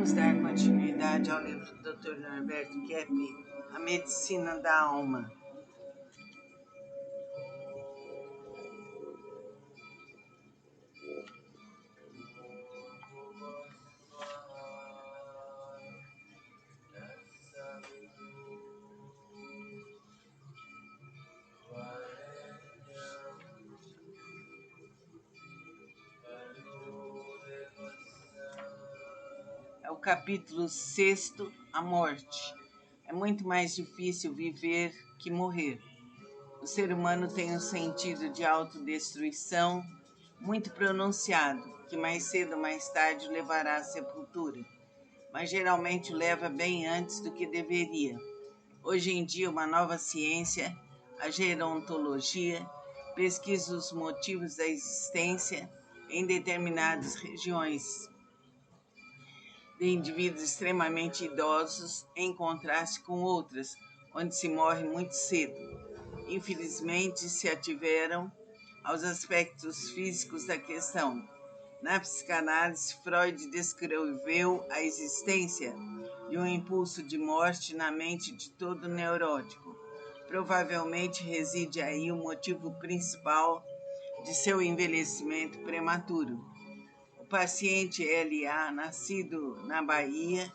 Vamos dar continuidade ao livro do Dr. Norberto Keppe, A Medicina da Alma. É o capítulo 6º, a morte. É muito mais difícil viver que morrer. O ser humano tem um sentido de autodestruição muito pronunciado, que mais cedo ou mais tarde o levará à sepultura, mas geralmente o leva bem antes do que deveria. Hoje em dia, uma nova ciência, a gerontologia, pesquisa os motivos da existência em determinadas regiões de indivíduos extremamente idosos, em contraste com outras, onde se morre muito cedo. Infelizmente, se ativeram aos aspectos físicos da questão. Na psicanálise, Freud descreveu a existência de um impulso de morte na mente de todo neurótico. Provavelmente reside aí o motivo principal de seu envelhecimento prematuro. O paciente L.A., nascido na Bahia,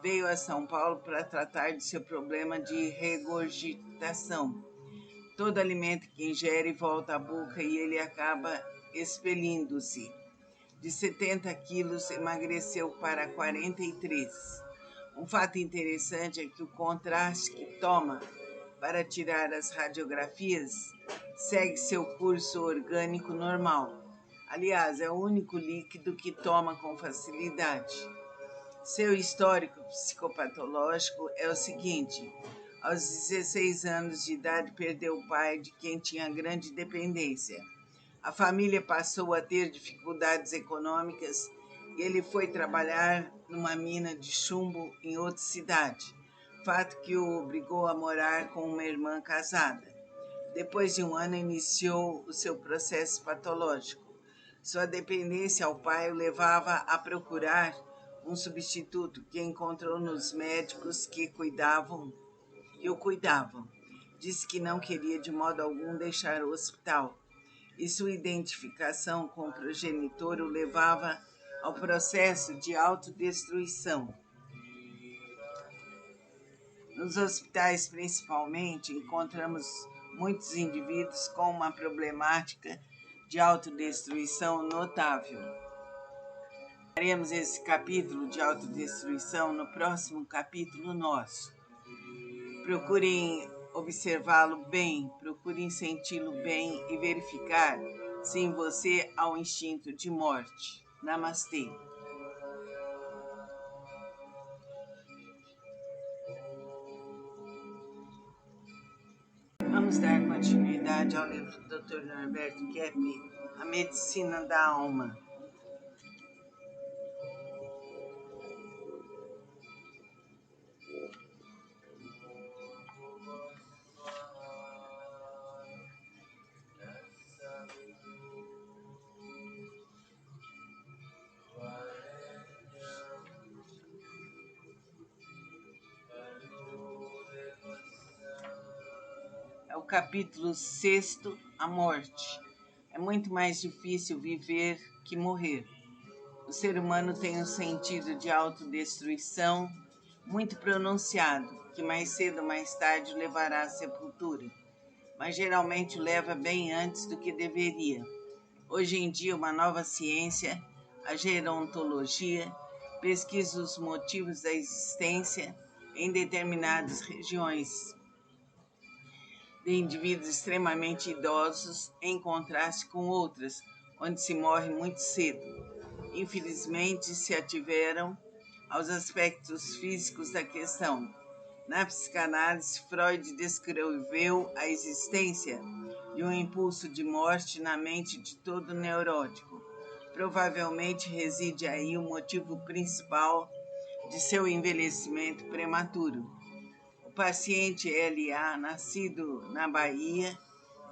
veio a São Paulo para tratar de seu problema de regurgitação. Todo alimento que ingere volta à boca e ele acaba expelindo-se. De 70 quilos, emagreceu para 43. Um fato interessante é que o contraste que toma para tirar as radiografias segue seu curso orgânico normal. Aliás, é o único líquido que toma com facilidade. Seu histórico psicopatológico é o seguinte: aos 16 anos de idade, perdeu o pai, de quem tinha grande dependência. A família passou a ter dificuldades econômicas e ele foi trabalhar numa mina de chumbo em outra cidade, fato que o obrigou a morar com uma irmã casada. Depois de um ano, iniciou o seu processo patológico. Sua dependência ao pai o levava a procurar um substituto que encontrou nos médicos que o cuidavam. Disse que não queria de modo algum deixar o hospital, e sua identificação com o progenitor o levava ao processo de autodestruição. Nos hospitais, principalmente, encontramos muitos indivíduos com uma problemática de autodestruição notável. Faremos esse capítulo de autodestruição no próximo capítulo nosso. Procurem observá-lo bem, procurem senti-lo bem e verificar se em você há um instinto de morte. Namastê. Vamos dar continuidade ao livro do Dr. Norberto Keppe, A Medicina da Alma. É o capítulo 6º, a morte. É muito mais difícil viver que morrer. O ser humano tem um sentido de autodestruição muito pronunciado, que mais cedo ou mais tarde o levará à sepultura, mas geralmente o leva bem antes do que deveria. Hoje em dia, uma nova ciência, a gerontologia, pesquisa os motivos da existência em determinadas regiões de indivíduos extremamente idosos, em contraste com outras, onde se morre muito cedo. Infelizmente, se ativeram aos aspectos físicos da questão. Na psicanálise, Freud descreveu a existência de um impulso de morte na mente de todo neurótico. Provavelmente reside aí o motivo principal de seu envelhecimento prematuro. O paciente L.A., nascido na Bahia,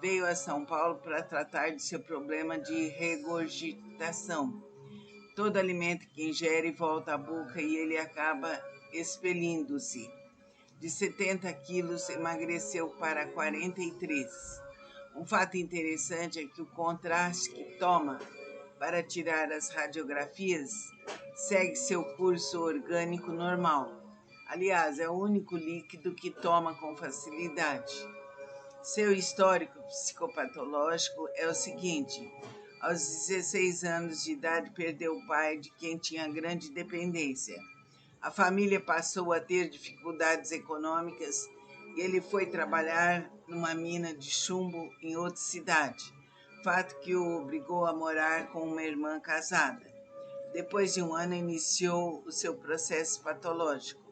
veio a São Paulo para tratar de seu problema de regurgitação. Todo alimento que ingere volta à boca e ele acaba expelindo-se. De 70 quilos, emagreceu para 43. Um fato interessante é que o contraste que toma para tirar as radiografias segue seu curso orgânico normal. Aliás, é o único líquido que toma com facilidade. Seu histórico psicopatológico é o seguinte: aos 16 anos de idade, perdeu o pai, de quem tinha grande dependência. A família passou a ter dificuldades econômicas e ele foi trabalhar numa mina de chumbo em outra cidade, fato que o obrigou a morar com uma irmã casada. Depois de um ano, iniciou o seu processo patológico.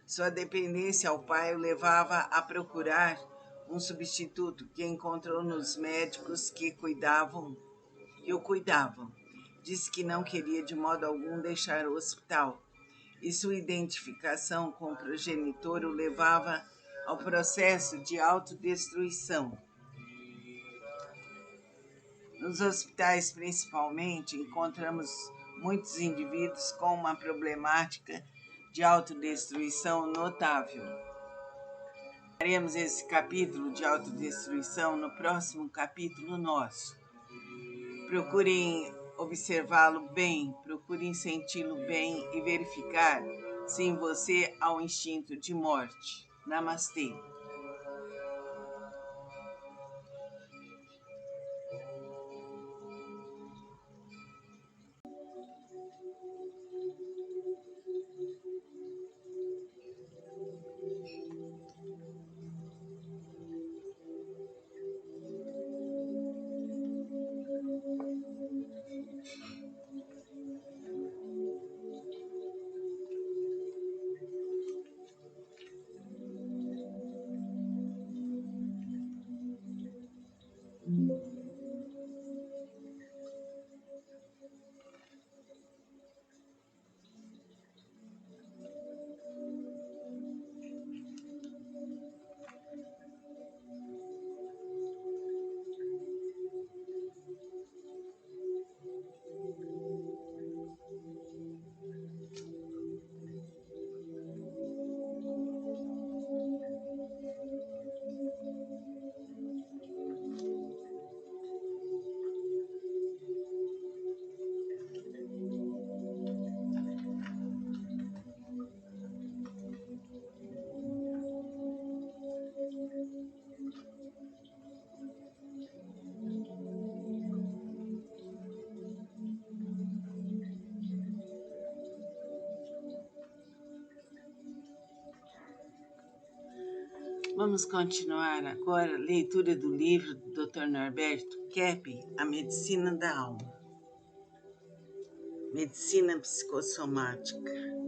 Sua dependência ao pai o levava a procurar um substituto que encontrou nos médicos que o cuidavam. Disse que não queria de modo algum deixar o hospital, e sua identificação com o progenitor o levava ao processo de autodestruição. Nos hospitais, principalmente, encontramos muitos indivíduos com uma problemática de autodestruição notável. Faremos esse capítulo de autodestruição no próximo capítulo nosso. Procurem observá-lo bem, procurem senti-lo bem e verificar se em você há um instinto de morte. Namastê. Vamos continuar agora a leitura do livro do Dr. Norberto Keppe, A Medicina da Alma. Medicina psicossomática.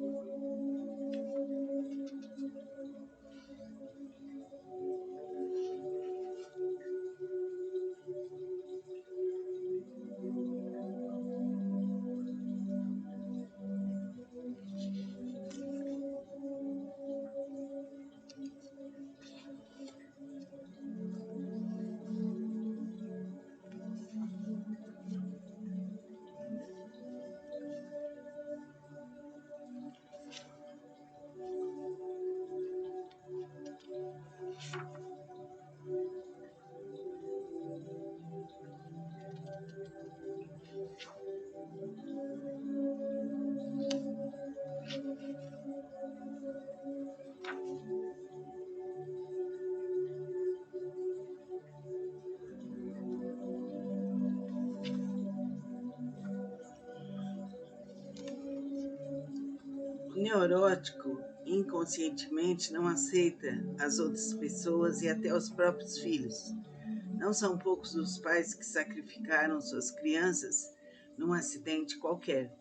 O neurótico inconscientemente não aceita as outras pessoas e até os próprios filhos. Não são poucos os pais que sacrificaram suas crianças num acidente qualquer.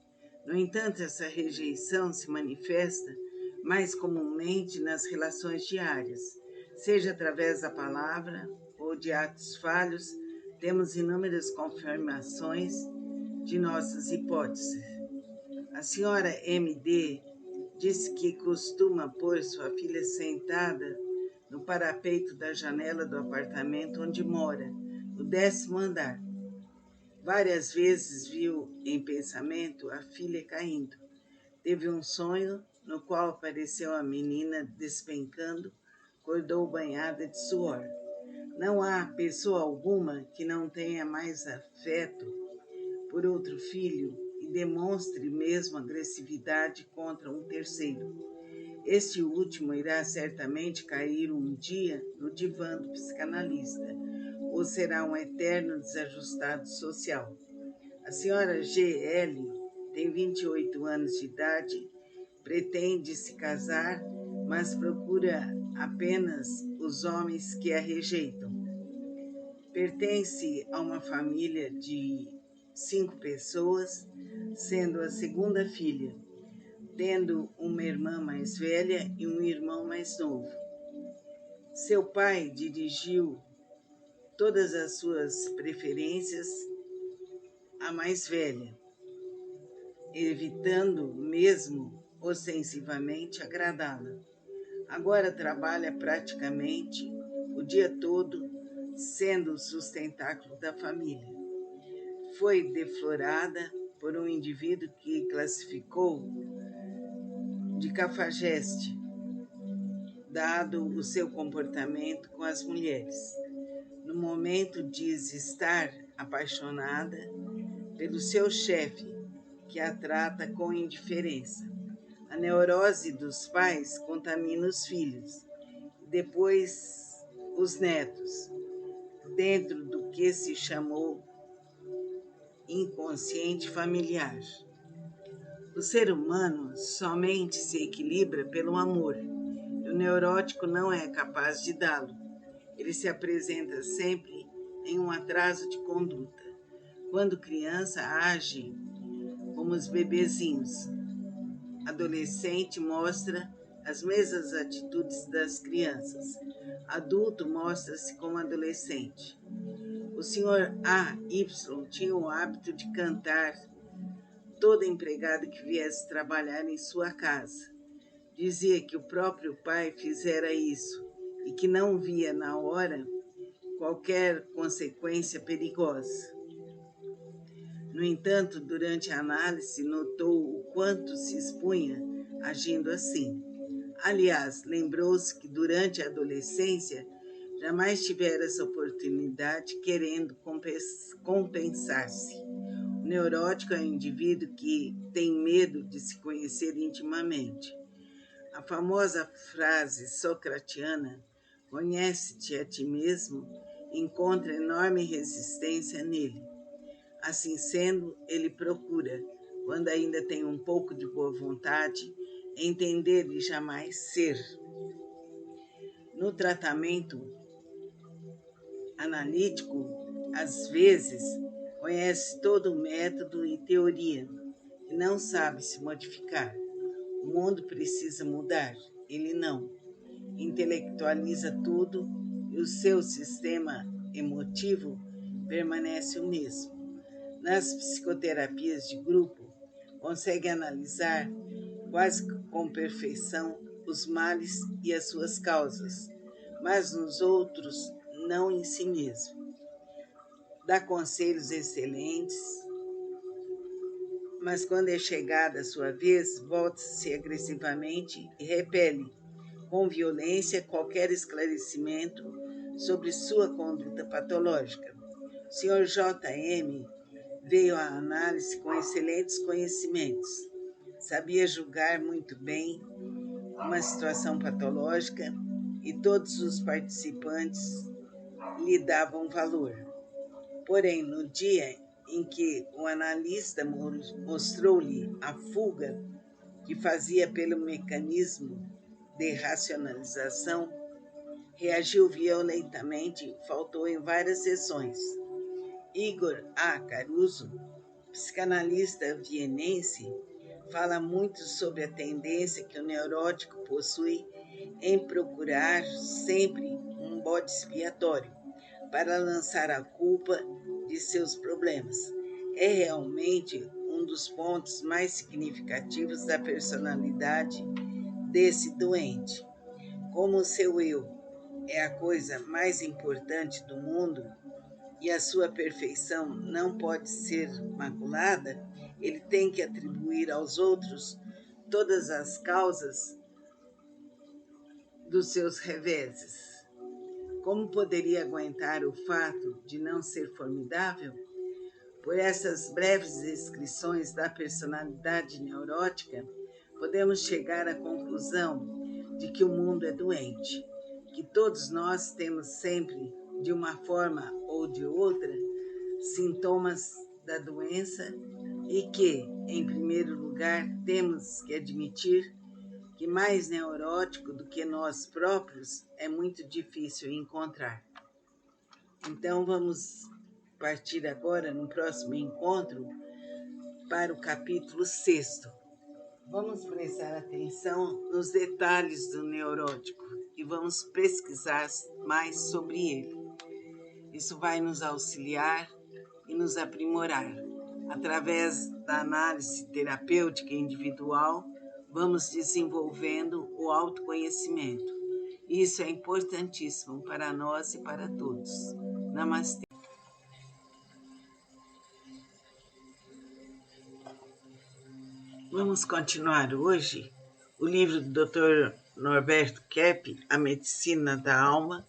No entanto, essa rejeição se manifesta mais comumente nas relações diárias, seja através da palavra ou de atos falhos. Temos inúmeras confirmações de nossas hipóteses. A senhora M.D. disse que costuma pôr sua filha sentada no parapeito da janela do apartamento onde mora, no 10º andar. Várias vezes viu em pensamento a filha caindo. Teve um sonho no qual apareceu a menina despencando, acordou banhada de suor. Não há pessoa alguma que não tenha mais afeto por outro filho e demonstre mesmo agressividade contra um terceiro. Este último irá certamente cair um dia no divã do psicanalista, ou será um eterno desajustado social. A senhora G.L. tem 28 anos de idade, pretende se casar, mas procura apenas os homens que a rejeitam. Pertence a uma família de 5 pessoas, sendo a segunda filha, tendo uma irmã mais velha e um irmão mais novo. Seu pai dirigiu todas as suas preferências à mais velha, evitando mesmo ostensivamente agradá-la. Agora trabalha praticamente o dia todo, sendo o sustentáculo da família. Foi deflorada por um indivíduo que classificou de cafajeste, dado o seu comportamento com as mulheres. No momento diz estar apaixonada pelo seu chefe, que a trata com indiferença. A neurose dos pais contamina os filhos, depois os netos, dentro do que se chamou inconsciente familiar. O ser humano somente se equilibra pelo amor, e o neurótico não é capaz de dá-lo. Ele se apresenta sempre em um atraso de conduta. Quando criança, age como os bebezinhos. Adolescente mostra as mesmas atitudes das crianças. Adulto mostra-se como adolescente. O senhor A.Y. tinha o hábito de cantar toda empregada que viesse trabalhar em sua casa. Dizia que o próprio pai fizera isso e que não via na hora qualquer consequência perigosa. No entanto, durante a análise, notou o quanto se expunha agindo assim. Aliás, lembrou-se que durante a adolescência jamais tivera essa oportunidade querendo compensar-se. O neurótico é um indivíduo que tem medo de se conhecer intimamente. A famosa frase socratiana, conhece-te a ti mesmo, encontra enorme resistência nele. Assim sendo, ele procura, quando ainda tem um pouco de boa vontade, entender e jamais ser. No tratamento analítico, às vezes, conhece todo o método e teoria e não sabe se modificar. O mundo precisa mudar, ele não. Intelectualiza tudo e o seu sistema emotivo permanece o mesmo. Nas psicoterapias de grupo, consegue analisar quase com perfeição os males e as suas causas, mas nos outros não em si mesmo. Dá conselhos excelentes, mas quando é chegada a sua vez, volta-se agressivamente e repele com violência qualquer esclarecimento sobre sua conduta patológica. O Sr. J.M. veio à análise com excelentes conhecimentos. Sabia julgar muito bem uma situação patológica e todos os participantes lhe davam valor. Porém, no dia em que o analista mostrou-lhe a fuga que fazia pelo mecanismo de racionalização, reagiu violentamente e faltou em várias sessões. Igor A. Caruso, psicanalista vienense, fala muito sobre a tendência que o neurótico possui em procurar sempre um bode expiatório para lançar a culpa de seus problemas. É realmente um dos pontos mais significativos da personalidade desse doente. Como o seu eu é a coisa mais importante do mundo, e a sua perfeição não pode ser maculada, ele tem que atribuir aos outros todas as causas dos seus reveses. Como poderia aguentar o fato de não ser formidável? Por essas breves descrições da personalidade neurótica, podemos chegar à conclusão de que o mundo é doente, que todos nós temos sempre, de uma forma ou de outra, sintomas da doença e que, em primeiro lugar, temos que admitir que mais neurótico do que nós próprios é muito difícil encontrar. Então, vamos partir agora, no próximo encontro, para o capítulo 6º. Vamos prestar atenção nos detalhes do neurótico e vamos pesquisar mais sobre ele. Isso vai nos auxiliar e nos aprimorar. Através da análise terapêutica individual, vamos desenvolvendo o autoconhecimento. Isso é importantíssimo para nós e para todos. Namastê. Vamos continuar hoje o livro do Dr. Norberto Kepp, A Medicina da Alma,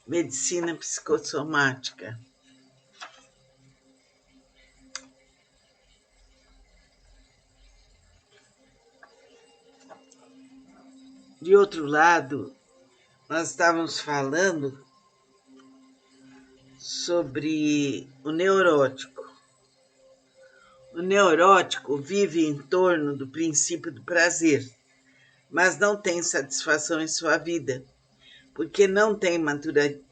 Medicina Psicossomática. De outro lado, nós estávamos falando sobre o neurótico. O neurótico vive em torno do princípio do prazer, mas não tem satisfação em sua vida, porque não tem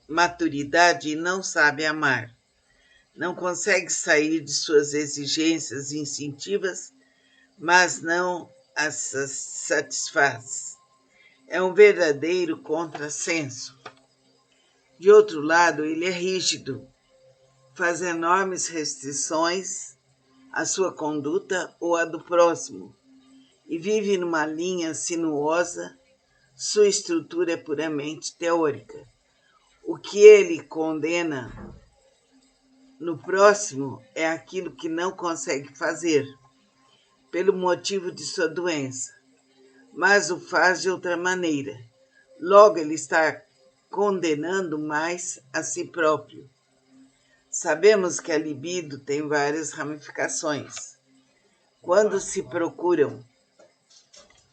maturidade e não sabe amar. Não consegue sair de suas exigências instintivas, mas não as satisfaz. É um verdadeiro contrassenso. De outro lado, ele é rígido, faz enormes restrições à sua conduta ou à do próximo, e vive numa linha sinuosa. Sua estrutura é puramente teórica. O que ele condena no próximo é aquilo que não consegue fazer, pelo motivo de sua doença, mas o faz de outra maneira. Logo, ele está condenando mais a si próprio. Sabemos que a libido tem várias ramificações. Quando se procuram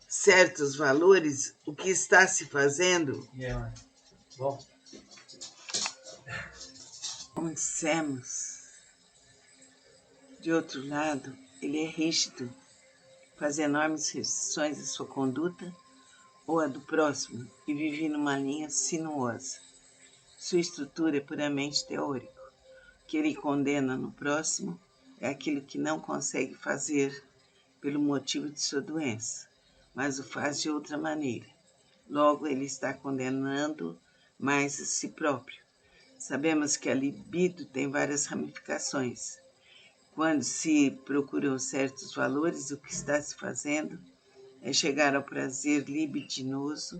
certos valores, o que está se fazendo? Como dissemos, de outro lado, ele é rígido, faz enormes restrições à sua conduta ou à do próximo e vive numa linha sinuosa. Sua estrutura é puramente teórica. O que ele condena no próximo é aquilo que não consegue fazer pelo motivo de sua doença, mas o faz de outra maneira. Logo, ele está condenando mais a si próprio. Sabemos que a libido tem várias ramificações. Quando se procuram certos valores, o que está se fazendo é chegar ao prazer libidinoso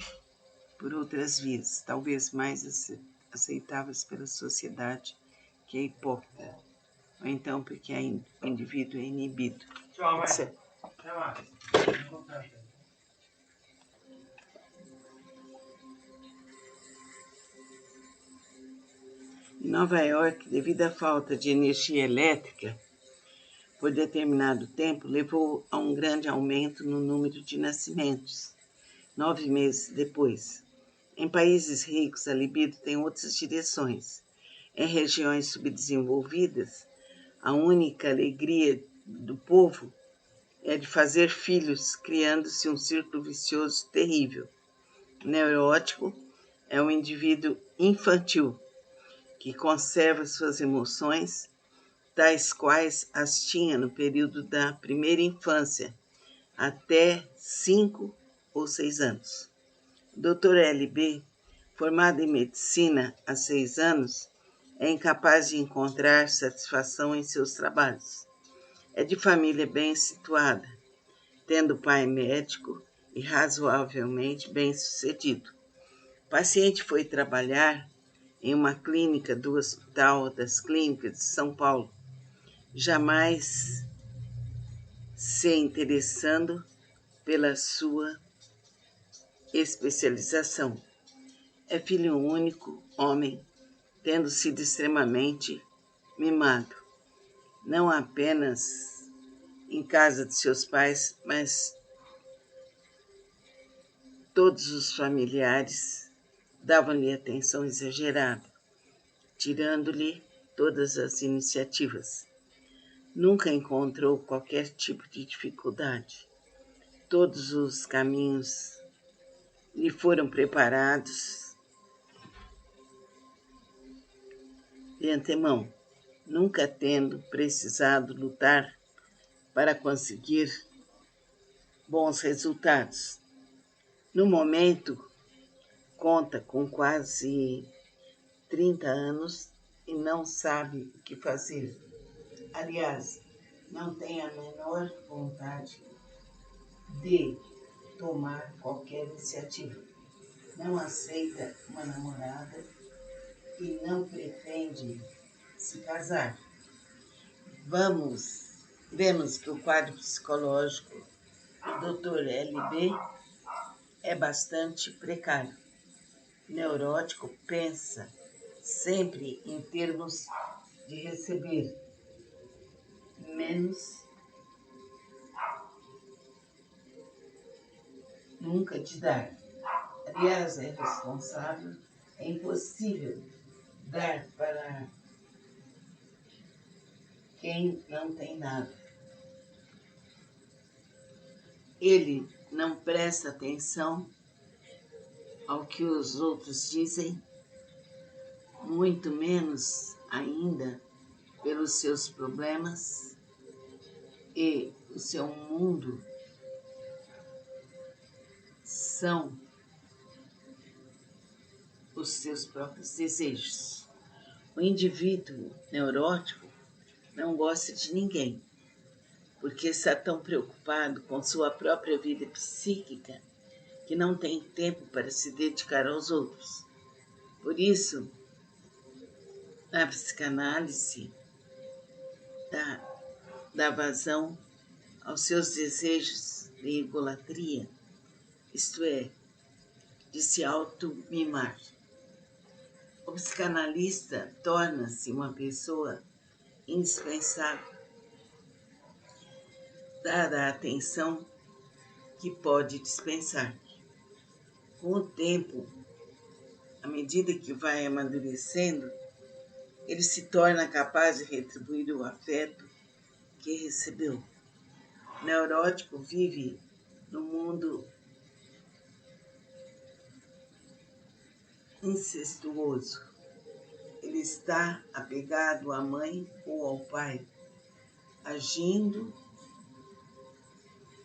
por outras vias, talvez mais aceitáveis pela sociedade, que é hipócrita, ou então porque o indivíduo é inibido. Em Nova York, devido à falta de energia elétrica, por determinado tempo, levou a um grande aumento no número de nascimentos, 9 meses depois. Em países ricos, a libido tem outras direções. Em regiões subdesenvolvidas, a única alegria do povo é de fazer filhos, criando-se um círculo vicioso terrível. O neurótico é um indivíduo infantil, que conserva suas emoções, tais quais as tinha no período da primeira infância, até 5 ou 6 anos. O Dr. L.B., formado em medicina há 6 anos, é incapaz de encontrar satisfação em seus trabalhos. É de família bem situada, tendo pai médico e razoavelmente bem-sucedido. O paciente foi trabalhar em uma clínica do Hospital das Clínicas de São Paulo, jamais se interessando pela sua especialização. É filho único, homem, tendo sido extremamente mimado, não apenas em casa de seus pais, mas todos os familiares davam-lhe atenção exagerada, tirando-lhe todas as iniciativas. Nunca encontrou qualquer tipo de dificuldade. Todos os caminhos lhe foram preparados de antemão, nunca tendo precisado lutar para conseguir bons resultados. No momento, conta com quase 30 anos e não sabe o que fazer. Aliás, não tem a menor vontade de tomar qualquer iniciativa. Não aceita uma namorada e não pretende se casar. Vemos que o quadro psicológico do Dr. LB é bastante precário. Neurótico pensa sempre em termos de receber, menos nunca de dar. Aliás, é responsável, é impossível dar para quem não tem nada. Ele não presta atenção ao que os outros dizem, muito menos ainda pelos seus problemas, e o seu mundo são os seus próprios desejos. O indivíduo neurótico não gosta de ninguém, porque está tão preocupado com sua própria vida psíquica que não tem tempo para se dedicar aos outros. Por isso, a psicanálise dá vazão aos seus desejos de egolatria, isto é, de se auto-mimar. O psicanalista torna-se uma pessoa indispensável, dada a atenção que pode dispensar. Com o tempo, à medida que vai amadurecendo, ele se torna capaz de retribuir o afeto que recebeu. O neurótico vive no mundo incestuoso. Ele está apegado à mãe ou ao pai, agindo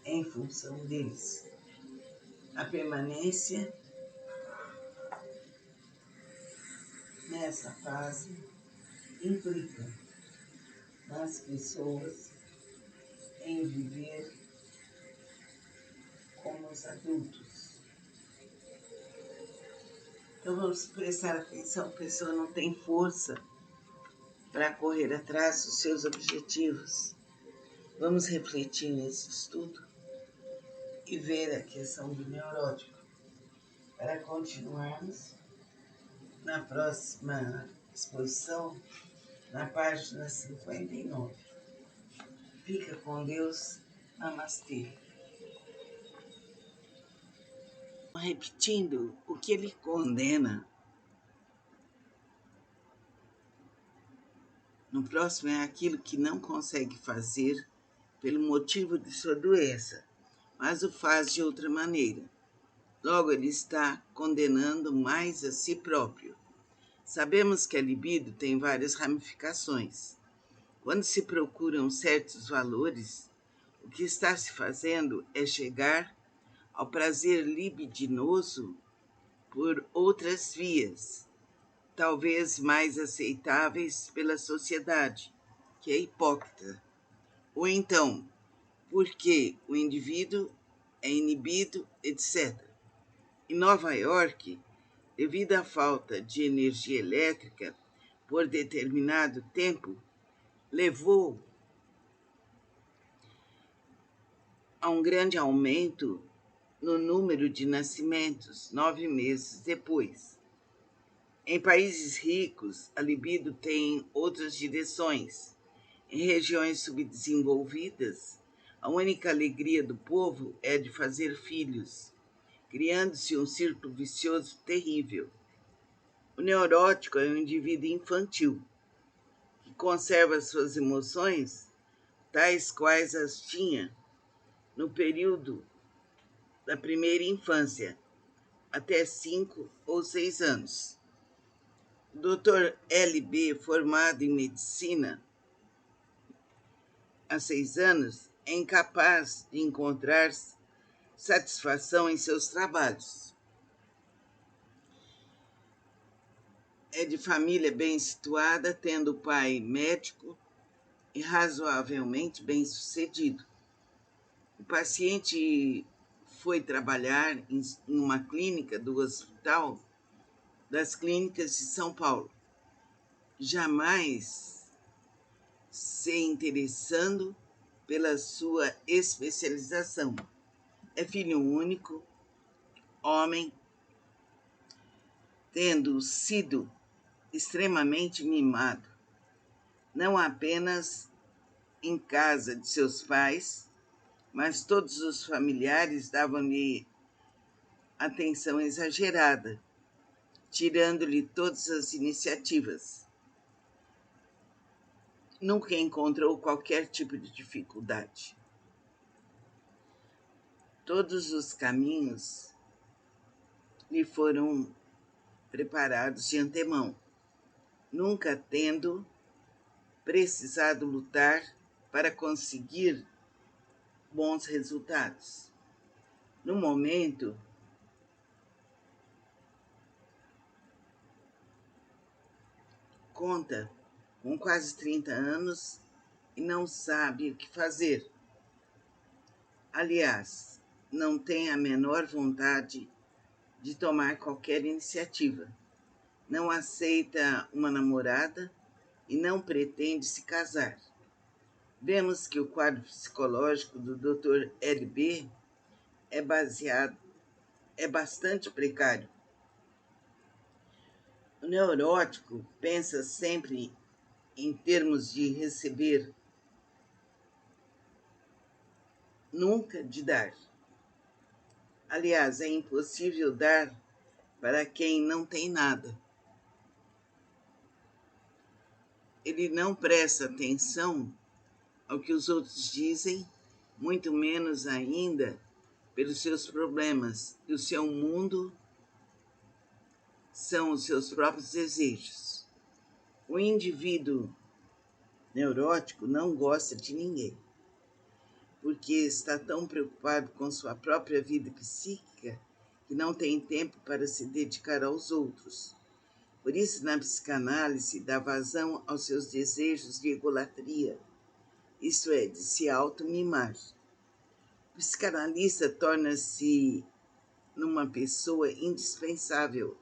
em função deles. A permanência nessa fase implica nas pessoas em viver como os adultos. Então vamos prestar atenção, a pessoa não tem força para correr atrás dos seus objetivos. Vamos refletir nesse estudo e ver a questão do neurótico para continuarmos na próxima exposição, na página 59. Fica com Deus. Namastê. Repetindo o que ele condena. No próximo é aquilo que não consegue fazer pelo motivo de sua doença, mas o faz de outra maneira. Logo, ele está condenando mais a si próprio. Sabemos que a libido tem várias ramificações. Quando se procuram certos valores, o que está se fazendo é chegar ao prazer libidinoso por outras vias, talvez mais aceitáveis pela sociedade, que é hipócrita. Ou então, porque o indivíduo é inibido, etc. Em Nova York, devido à falta de energia elétrica por determinado tempo, levou a um grande aumento no número de nascimentos 9 meses depois. Em países ricos, a libido tem outras direções. Em regiões subdesenvolvidas, a única alegria do povo é de fazer filhos, criando-se um círculo vicioso terrível. O neurótico é um indivíduo infantil, que conserva suas emoções tais quais as tinha no período da primeira infância, até 5 ou 6 anos. O Dr. L.B., formado em medicina há 6 anos, é incapaz de encontrar satisfação em seus trabalhos. É de família bem situada, tendo o pai médico e razoavelmente bem-sucedido. O paciente foi trabalhar em uma clínica do Hospital das Clínicas de São Paulo, jamais se interessando pela sua especialização. É filho único, homem, tendo sido extremamente mimado, não apenas em casa de seus pais, mas todos os familiares davam-lhe atenção exagerada, tirando-lhe todas as iniciativas. Nunca encontrou qualquer tipo de dificuldade. Todos os caminhos lhe foram preparados de antemão, nunca tendo precisado lutar para conseguir bons resultados. No momento, conta com quase 30 anos e não sabe o que fazer. Aliás, não tem a menor vontade de tomar qualquer iniciativa. Não aceita uma namorada e não pretende se casar. Vemos que o quadro psicológico do Dr. L.B. é bastante precário. O neurótico pensa sempre em termos de receber, nunca de dar. Aliás, é impossível dar para quem não tem nada. Ele não presta atenção ao que os outros dizem, muito menos ainda pelos seus problemas, e o seu mundo são os seus próprios desejos. O indivíduo neurótico não gosta de ninguém, porque está tão preocupado com sua própria vida psíquica que não tem tempo para se dedicar aos outros. Por isso, na psicanálise, dá vazão aos seus desejos de egolatria, isto é, de se auto-mimar. O psicanalista torna-se numa pessoa indispensável,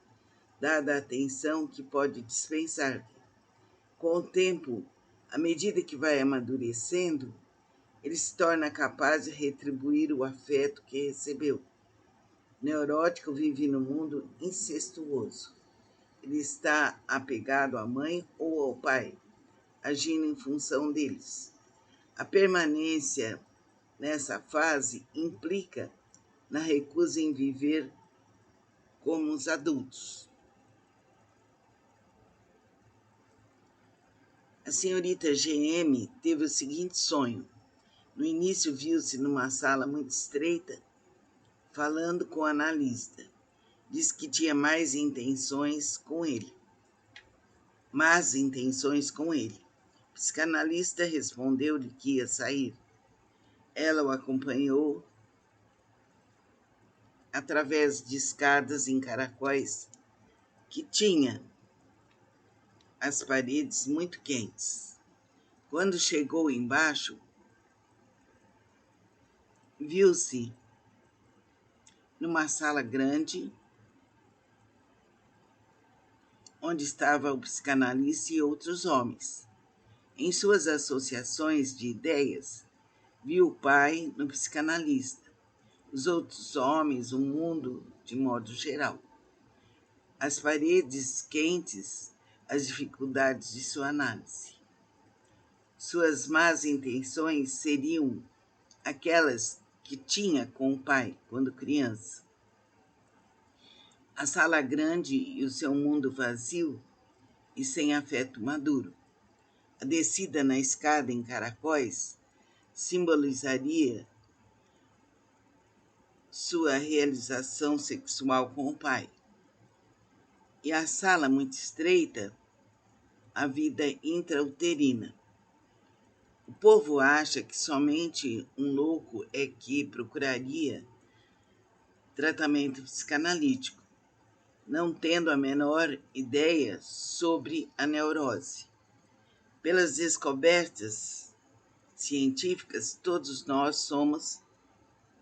dada a atenção que pode dispensar. Com o tempo, à medida que vai amadurecendo, ele se torna capaz de retribuir o afeto que recebeu. O neurótico vive no mundo incestuoso. Ele está apegado à mãe ou ao pai, agindo em função deles. A permanência nessa fase implica na recusa em viver como os adultos. A senhorita GM teve o seguinte sonho. No início viu-se numa sala muito estreita, falando com o analista. Disse que tinha más intenções com ele. O psicanalista respondeu-lhe que ia sair. Ela o acompanhou através de escadas em caracóis que tinha as paredes muito quentes. Quando chegou embaixo, viu-se numa sala grande, onde estava o psicanalista e outros homens. Em suas associações de ideias, viu o pai no psicanalista, os outros homens, o mundo de modo geral. As paredes quentes, as dificuldades de sua análise. Suas más intenções seriam aquelas que tinha com o pai quando criança. A sala grande e o seu mundo vazio e sem afeto maduro. A descida na escada em caracóis simbolizaria sua realização sexual com o pai. E a sala muito estreita, a vida intrauterina. O povo acha que somente um louco é que procuraria tratamento psicanalítico, não tendo a menor ideia sobre a neurose. Pelas descobertas científicas, todos nós somos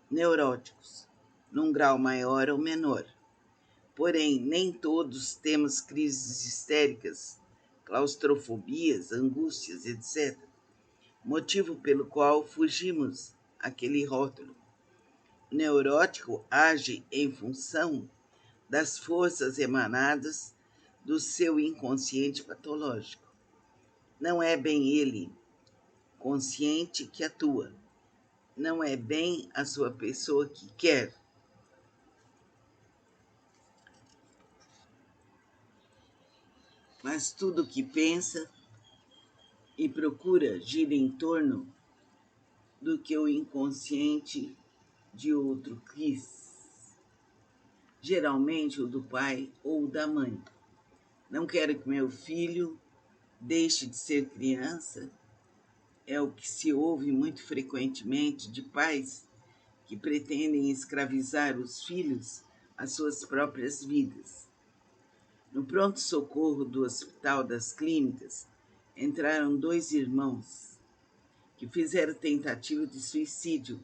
neuróticos, num grau maior ou menor. Porém, nem todos temos crises histéricas, claustrofobias, angústias, etc., motivo pelo qual fugimos àquele rótulo. O neurótico age em função das forças emanadas do seu inconsciente patológico. Não é bem ele, consciente, que atua. Não é bem a sua pessoa que quer. Mas tudo o que pensa e procura gira em torno do que o inconsciente de outro quis. Geralmente o do pai ou da mãe. Não quero que meu filho deixe de ser criança, é o que se ouve muito frequentemente de pais que pretendem escravizar os filhos às suas próprias vidas. No pronto-socorro do Hospital das Clínicas, entraram 2 irmãos que fizeram tentativa de suicídio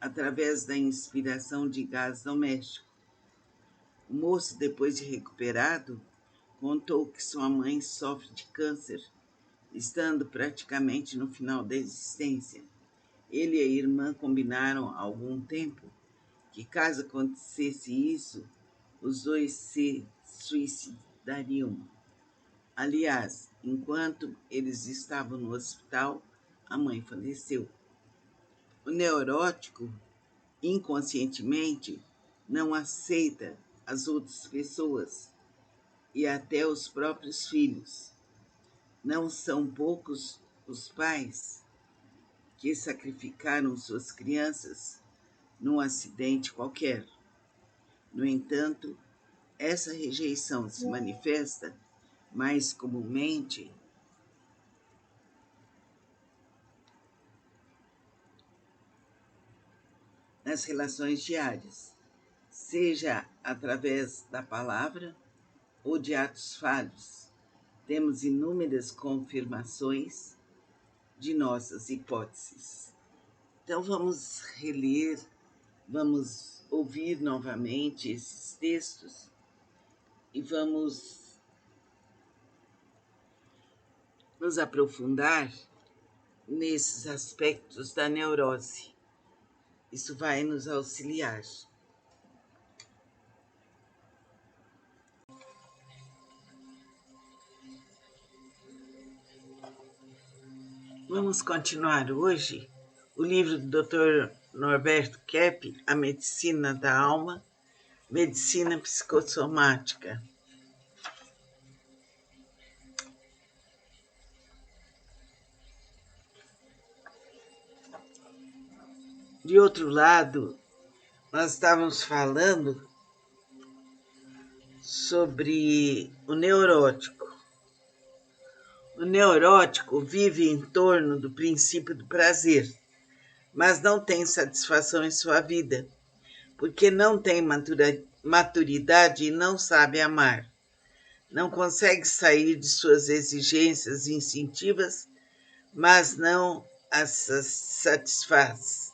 através da inspiração de gás doméstico. O moço, depois de recuperado, contou que sua mãe sofre de câncer, estando praticamente no final da existência. Ele e a irmã combinaram há algum tempo que, caso acontecesse isso, os 2 se suicidariam. Aliás, enquanto eles estavam no hospital, a mãe faleceu. O neurótico, inconscientemente, não aceita as outras pessoas e até os próprios filhos. Não são poucos os pais que sacrificaram suas crianças num acidente qualquer. No entanto, essa rejeição se manifesta mais comumente nas relações diárias, seja através da palavra ou de atos falhos. Temos inúmeras confirmações de nossas hipóteses. Então vamos reler, vamos ouvir novamente esses textos e vamos nos aprofundar nesses aspectos da neurose. Isso vai nos auxiliar. Vamos continuar hoje o livro do Dr. Norberto Kepp, A Medicina da Alma, Medicina Psicossomática. De outro lado, nós estávamos falando sobre o neurótico. O neurótico vive em torno do princípio do prazer, mas não tem satisfação em sua vida, porque não tem maturidade e não sabe amar. Não consegue sair de suas exigências instintivas, mas não as satisfaz.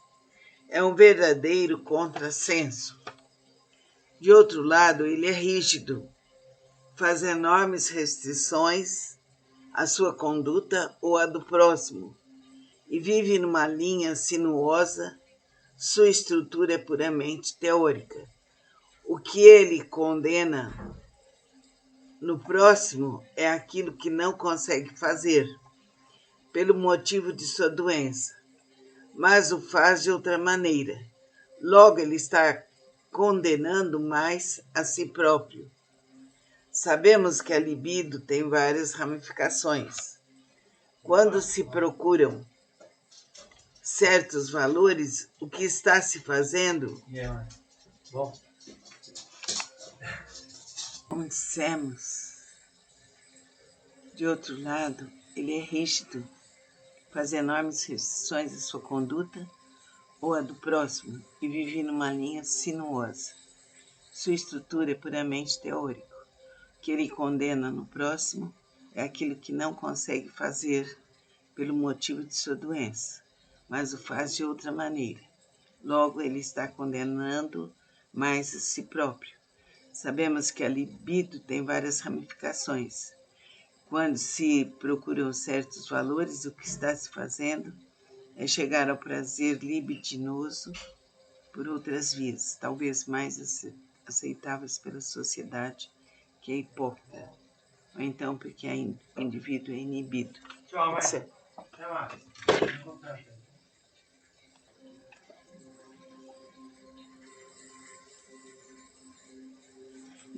É um verdadeiro contrassenso. De outro lado, ele é rígido, faz enormes restrições à sua conduta ou à do próximo e vive numa linha sinuosa, sua estrutura é puramente teórica. O que ele condena no próximo é aquilo que não consegue fazer, pelo motivo de sua doença, mas o faz de outra maneira. Logo, ele está condenando mais a si próprio. Sabemos que a libido tem várias ramificações. Quando se procuram certos valores, o que está se fazendo? Como dissemos, de outro lado, ele é rígido, faz enormes restrições à sua conduta ou à do próximo e vive numa linha sinuosa. Sua estrutura é puramente teórica. O que ele condena no próximo é aquilo que não consegue fazer pelo motivo de sua doença, mas o faz de outra maneira. Logo, ele está condenando mais a si próprio. Sabemos que a libido tem várias ramificações. Quando se procuram certos valores, o que está se fazendo é chegar ao prazer libidinoso por outras vias, talvez mais aceitáveis pela sociedade, que é hipócrita, ou então porque o indivíduo é inibido. Etc.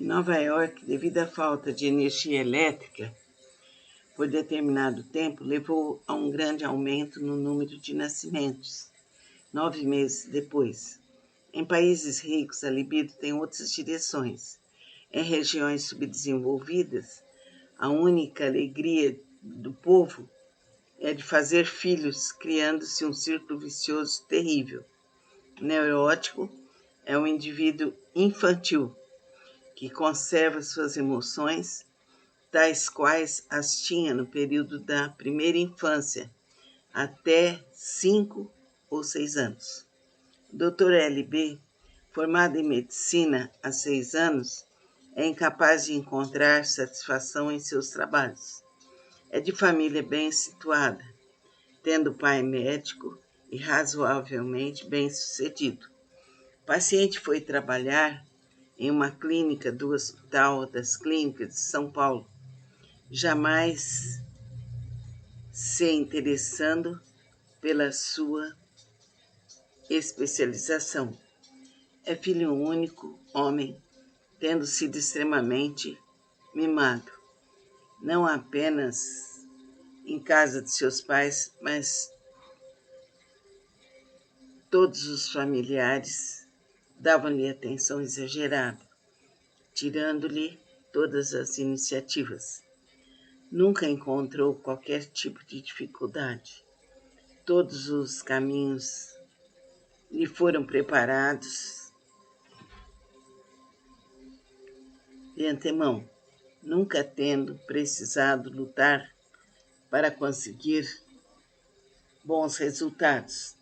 Em Nova York, devido à falta de energia elétrica, por determinado tempo, levou a um grande aumento no número de nascimentos, 9 meses depois. Em países ricos, a libido tem outras direções. Em regiões subdesenvolvidas, a única alegria do povo é de fazer filhos, criando-se um círculo vicioso terrível. O neurótico é um indivíduo infantil, que conserva suas emoções, tais quais as tinha no período da primeira infância, até 5 ou 6 anos. O Dr. L.B., formado em medicina há 6 anos, é incapaz de encontrar satisfação em seus trabalhos. É de família bem situada, tendo pai médico e razoavelmente bem-sucedido. O paciente foi trabalhar em uma clínica do Hospital das Clínicas de São Paulo, jamais se interessando pela sua especialização. É filho único, homem, tendo sido extremamente mimado, não apenas em casa de seus pais, mas todos os familiares davam-lhe atenção exagerada, tirando-lhe todas as iniciativas. Nunca encontrou qualquer tipo de dificuldade. Todos os caminhos lhe foram preparados de antemão, nunca tendo precisado lutar para conseguir bons resultados.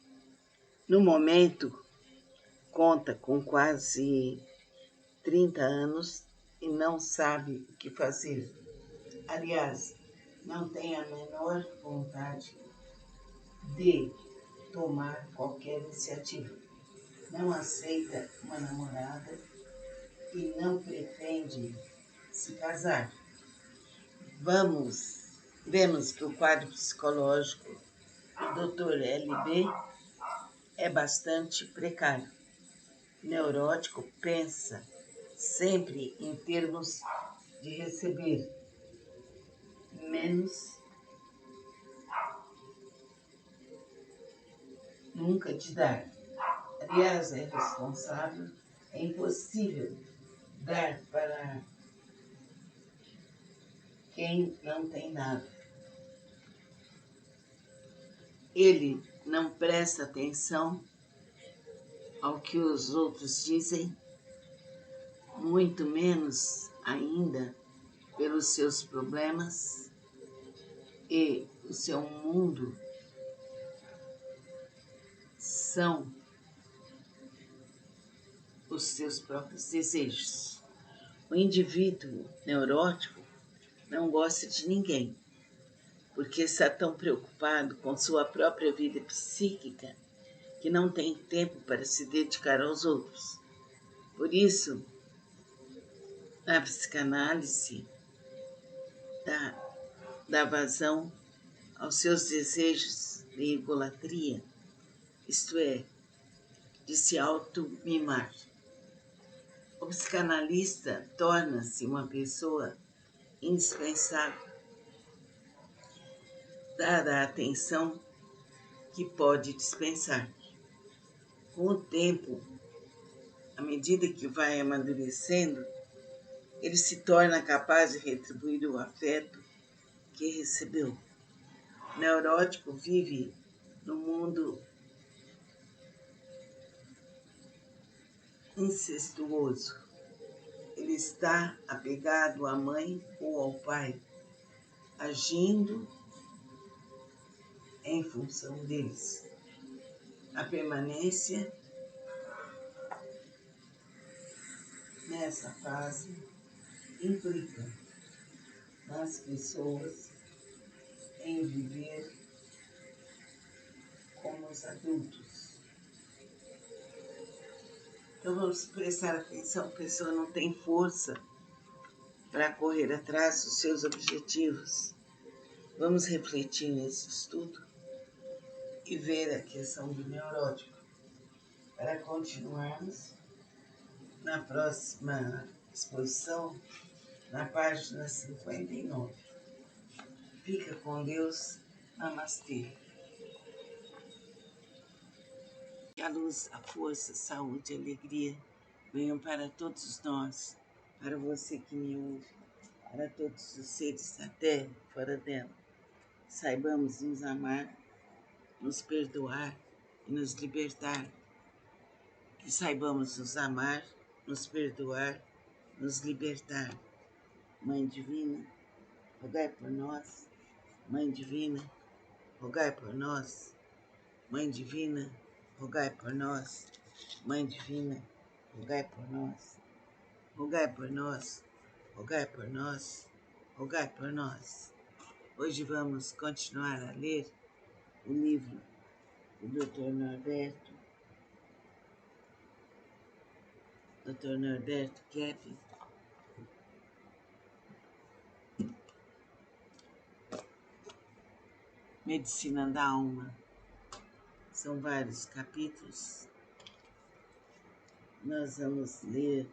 No momento, conta com quase 30 anos e não sabe o que fazer. Aliás, não tem a menor vontade de tomar qualquer iniciativa. Não aceita uma namorada e não pretende se casar. Vemos que o quadro psicológico do Dr. L.B. é bastante precário. Neurótico pensa sempre em termos de receber, menos nunca de dar. Aliás, é responsável, é impossível dar para quem não tem nada. Ele não presta atenção ao que os outros dizem, muito menos ainda pelos seus problemas, e o seu mundo são os seus próprios desejos. O indivíduo neurótico não gosta de ninguém, porque está tão preocupado com sua própria vida psíquica que não tem tempo para se dedicar aos outros. Por isso, a psicanálise dá vazão aos seus desejos de egolatria, isto é, de se auto-mimar. O psicanalista torna-se uma pessoa indispensável, dada a atenção que pode dispensar. Com o tempo, à medida que vai amadurecendo, ele se torna capaz de retribuir o afeto que recebeu. O neurótico vive no mundo incestuoso. Ele está apegado à mãe ou ao pai, agindo em função deles. A permanência nessa fase implica nas pessoas em viver como os adultos. Então vamos prestar atenção, a pessoa não tem força para correr atrás dos seus objetivos. Vamos refletir nesse estudo e ver a questão do neurótico, para continuarmos na próxima exposição, na página 59. Fica com Deus. Namastê. Que a luz, a força, a saúde e a alegria venham para todos nós, para você que me ouve, para todos os seres da terra e fora dela. Saibamos nos amar, nos perdoar e nos libertar. Que saibamos nos amar, nos perdoar, nos libertar. Mãe Divina, rogai por nós. Mãe Divina, rogai por nós. Mãe Divina, rogai por nós. Mãe Divina, rogai por nós. Rogai por nós, rogai por nós, rogai por nós. Hoje vamos continuar a ler o livro do Dr. Norberto Keppe, Medicina da Alma. São vários capítulos. Nós vamos ler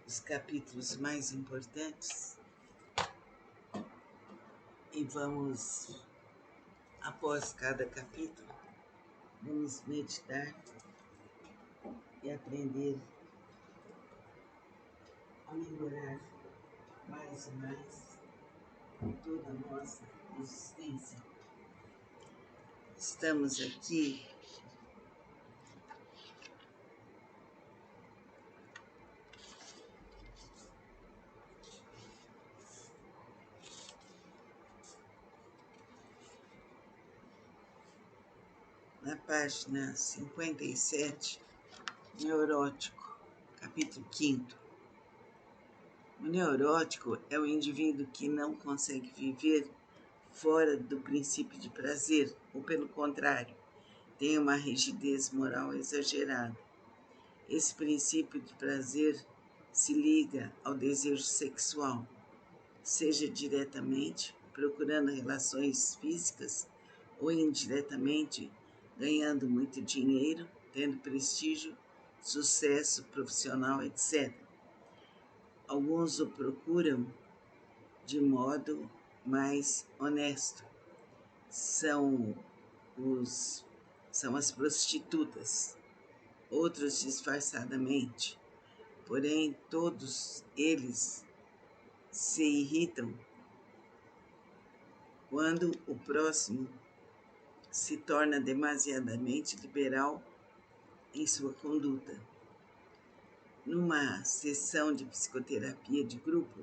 os capítulos mais importantes e vamos, após cada capítulo, vamos meditar e aprender a melhorar mais e mais toda a nossa existência. Estamos aqui na página 57, Neurótico, capítulo 5. O neurótico é o indivíduo que não consegue viver fora do princípio de prazer, ou pelo contrário, tem uma rigidez moral exagerada. Esse princípio de prazer se liga ao desejo sexual, seja diretamente procurando relações físicas ou indiretamente ganhando muito dinheiro, tendo prestígio, sucesso profissional, etc. Alguns o procuram de modo mais honesto. São as prostitutas, outros disfarçadamente. Porém, todos eles se irritam quando o próximo se torna demasiadamente liberal em sua conduta. Numa sessão de psicoterapia de grupo,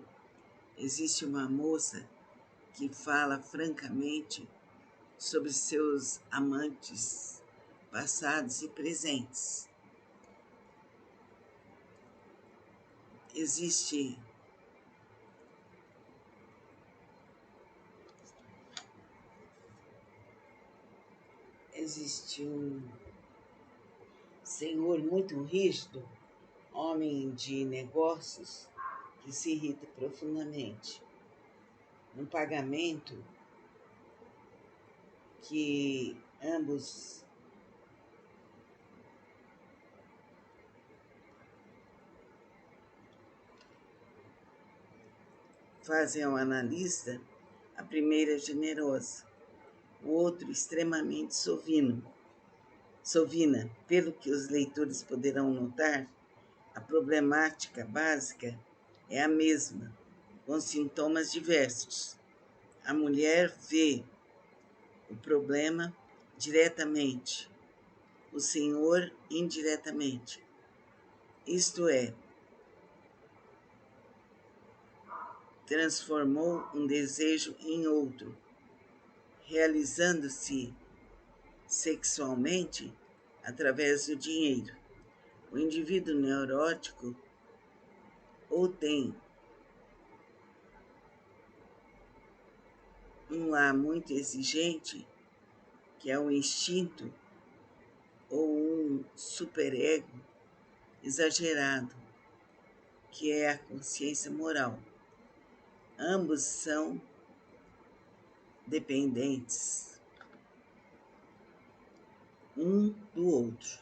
existe uma moça que fala francamente sobre seus amantes passados e presentes. existe um senhor muito rígido, homem de negócios, que se irrita profundamente. Um pagamento que ambos fazem ao analista, a primeira é generosa, o outro extremamente sovina. Pelo que os leitores poderão notar, a problemática básica é a mesma, com sintomas diversos. A mulher vê o problema diretamente, o senhor indiretamente. Isto é, transformou um desejo em outro, realizando-se sexualmente através do dinheiro. O indivíduo neurótico ou tem um lar muito exigente, que é o instinto, ou um superego exagerado, que é a consciência moral. Ambos são dependentes um do outro.